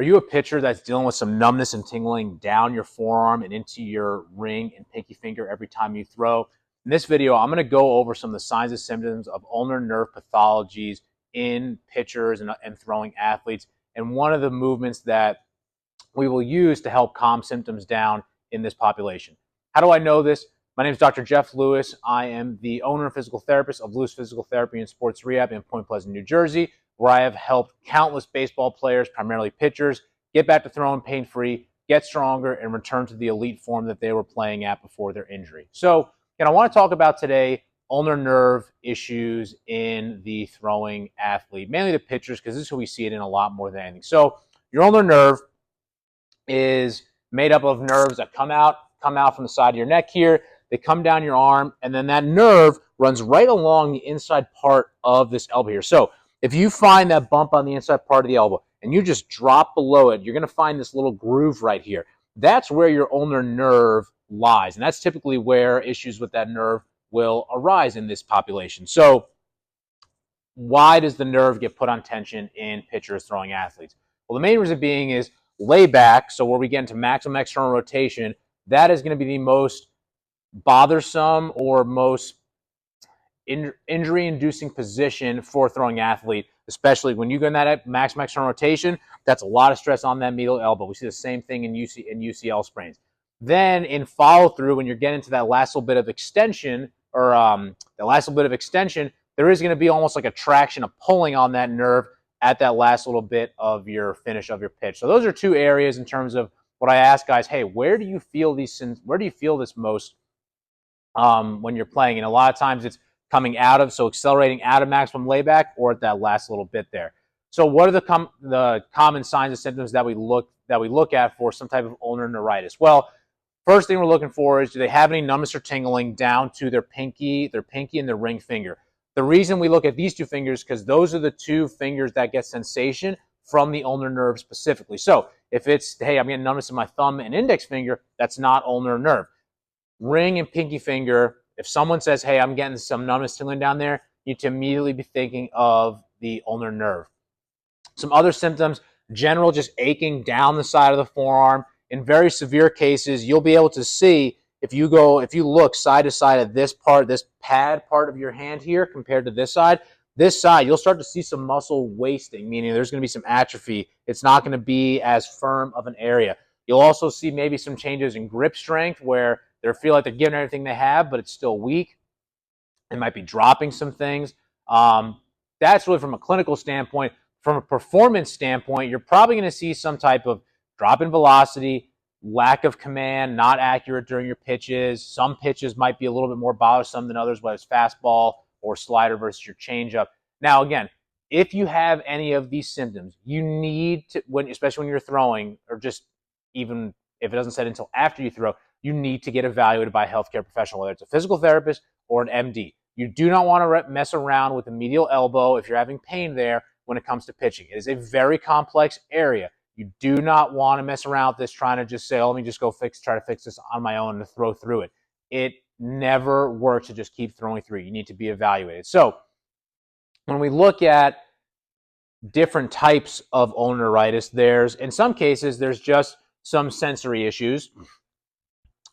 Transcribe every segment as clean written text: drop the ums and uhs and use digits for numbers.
Are you a pitcher that's dealing with some numbness and tingling down your forearm and into your ring and pinky finger every time you throw? In this video, I'm going to go over some of the signs and symptoms of ulnar nerve pathologies in pitchers and throwing athletes, and one of the movements that we will use to help calm symptoms down in this population. How do I know this? My name is Dr. Jeff Lewis. I am the owner and physical therapist of Lewis Physical Therapy and Sports Rehab in Point Pleasant, New Jersey, where I have helped countless baseball players, primarily pitchers, get back to throwing pain-free, get stronger, and return to the elite form that they were playing at before their injury. So, I want to talk about today ulnar nerve issues in the throwing athlete, mainly the pitchers, because this is who we see it in a lot more than anything. So, your ulnar nerve is made up of nerves that come out from the side of your neck here. They come down your arm, and then that nerve runs right along the inside part of this elbow here. So if you find that bump on the inside part of the elbow and you just drop below it, you're going to find this little groove right here. That's where your ulnar nerve lies, and that's typically where issues with that nerve will arise in this population. So why does the nerve get put on tension in pitchers throwing athletes? Well, the main reason being is layback, so where we get into maximum external rotation, that is going to be the most bothersome or most injury-inducing position for a throwing athlete, especially when you go in that maximum external rotation. That's a lot of stress on that medial elbow. We see the same thing in UCL sprains. Then in follow-through, when you're getting to that last little bit of extension, there is going to be almost like a traction, a pulling on that nerve at that last little bit of your finish of your pitch. So those are two areas in terms of what I ask guys, hey, where do you feel this most when you're playing? And a lot of times it's coming out of, so accelerating out of maximum layback or at that last little bit there. So what are the common signs and symptoms that we look at for some type of ulnar neuritis? Well, first thing we're looking for is, do they have any numbness or tingling down to their pinky and their ring finger? The reason we look at these two fingers, because those are the two fingers that get sensation from the ulnar nerve specifically. So if it's, hey, I'm getting numbness in my thumb and index finger, that's not ulnar nerve. Ring and pinky finger, if someone says, hey, I'm getting some numbness tingling down there, you need to immediately be thinking of the ulnar nerve. Some other symptoms, general just aching down the side of the forearm. In very severe cases, you'll be able to see, if you look side to side at this pad part of your hand here compared to this side, you'll start to see some muscle wasting, meaning there's going to be some atrophy. It's not going to be as firm of an area. You'll also see maybe some changes in grip strength where they feel like they're giving everything they have, but it's still weak. It might be dropping some things. That's really from a clinical standpoint. From a performance standpoint, you're probably going to see some type of drop in velocity, lack of command, not accurate during your pitches. Some pitches might be a little bit more bothersome than others, whether it's fastball or slider versus your changeup. Now, again, if you have any of these symptoms, you need to, especially when you're throwing, or just even if it doesn't set until after you throw, you need to get evaluated by a healthcare professional, whether it's a physical therapist or an MD. You do not want to mess around with the medial elbow if you're having pain there when it comes to pitching. It is a very complex area. You do not want to mess around with this trying to just say, oh, let me just go try to fix this on my own and throw through it. It never works to just keep throwing through. You need to be evaluated. So when we look at different types of ulnar neuritis, in some cases, there's just some sensory issues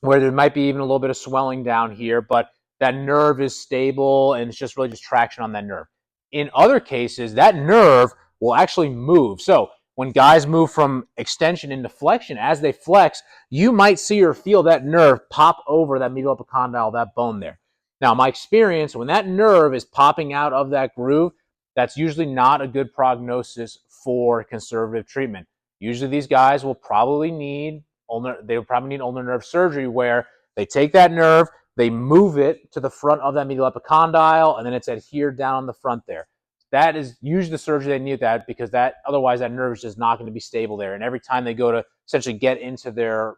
where there might be even a little bit of swelling down here, but that nerve is stable and it's just really just traction on that nerve. In other cases, that nerve will actually move. So when guys move from extension into flexion, as they flex, you might see or feel that nerve pop over that medial epicondyle, that bone there. Now, my experience, when that nerve is popping out of that groove, that's usually not a good prognosis for conservative treatment. Usually these guys will probably need ulnar nerve surgery, where they take that nerve, they move it to the front of that medial epicondyle, and then it's adhered down on the front there. That is usually the surgery they need, because otherwise that nerve is just not going to be stable there. And every time they go to essentially get into their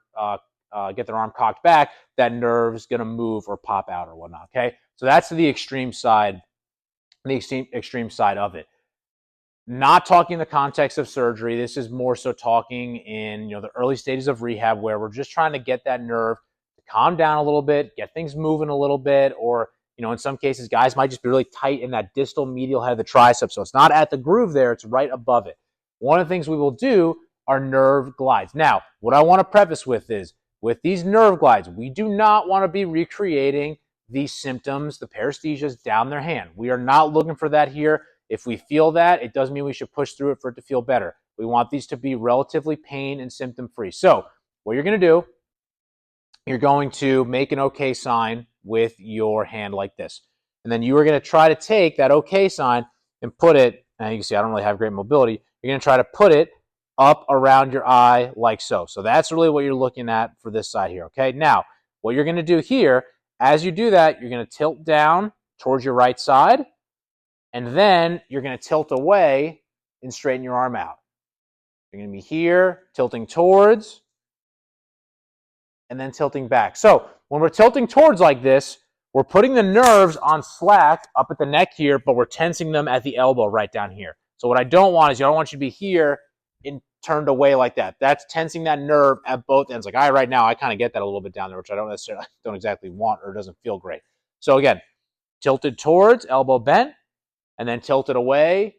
get their arm cocked back, that nerve is going to move or pop out or whatnot. Okay, so that's the extreme side, extreme side of it. Not talking in the context of surgery. This is more so talking in the early stages of rehab, where we're just trying to get that nerve to calm down a little bit, get things moving a little bit, or in some cases, guys might just be really tight in that distal medial head of the tricep. So it's not at the groove there, it's right above it. One of the things we will do are nerve glides. Now, what I want to preface with is, with these nerve glides, we do not want to be recreating the symptoms, the paresthesias down their hand. We are not looking for that here. If we feel that, it doesn't mean we should push through it for it to feel better. We want these to be relatively pain and symptom free. So what you're going to do, you're going to make an okay sign with your hand like this. And then you are going to try to take that okay sign and put it, and you can see I don't really have great mobility, you're going to try to put it up around your eye like so. So that's really what you're looking at for this side here, okay? Now, what you're going to do here, as you do that, you're going to tilt down towards your right side, and then you're going to tilt away and straighten your arm out. You're going to be here, tilting towards, and then tilting back. So when we're tilting towards like this, we're putting the nerves on slack up at the neck here, but we're tensing them at the elbow right down here. So what I don't want is, I don't want you to be here and turned away like that. That's tensing that nerve at both ends. Like right now, I kind of get that a little bit down there, which I don't exactly want, or doesn't feel great. So again, tilted towards, elbow bent, and then tilted away,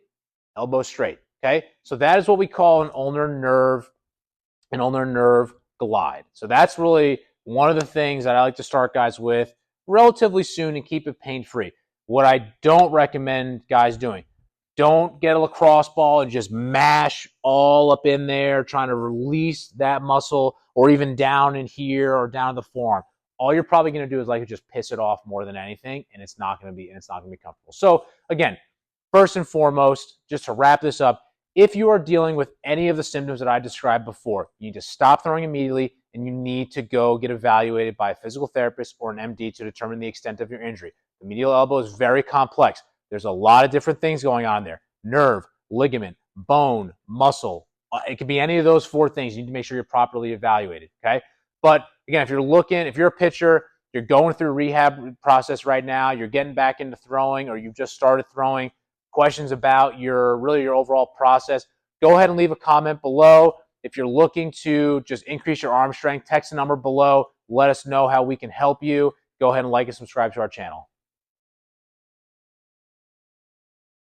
elbow straight. Okay, so that is what we call an ulnar nerve glide. So that's really one of the things that I like to start guys with relatively soon and keep it pain-free. What I don't recommend guys doing, don't get a lacrosse ball and just mash all up in there trying to release that muscle, or even down in here or down in the forearm. All you're probably going to do is like just piss it off more than anything, and it's not going to be comfortable. So again, first and foremost, just to wrap this up, if you are dealing with any of the symptoms that I described before, you need to stop throwing immediately, and you need to go get evaluated by a physical therapist or an MD to determine the extent of your injury. The medial elbow is very complex. There's a lot of different things going on there. Nerve, ligament, bone, muscle. It could be any of those four things. You need to make sure you're properly evaluated, okay? But again, if you're a pitcher, you're going through a rehab process right now, you're getting back into throwing, or you've just started throwing, questions about your overall process, go ahead and leave a comment below. If you're looking to just increase your arm strength, text the number below. Let us know how we can help you. Go ahead and like and subscribe to our channel.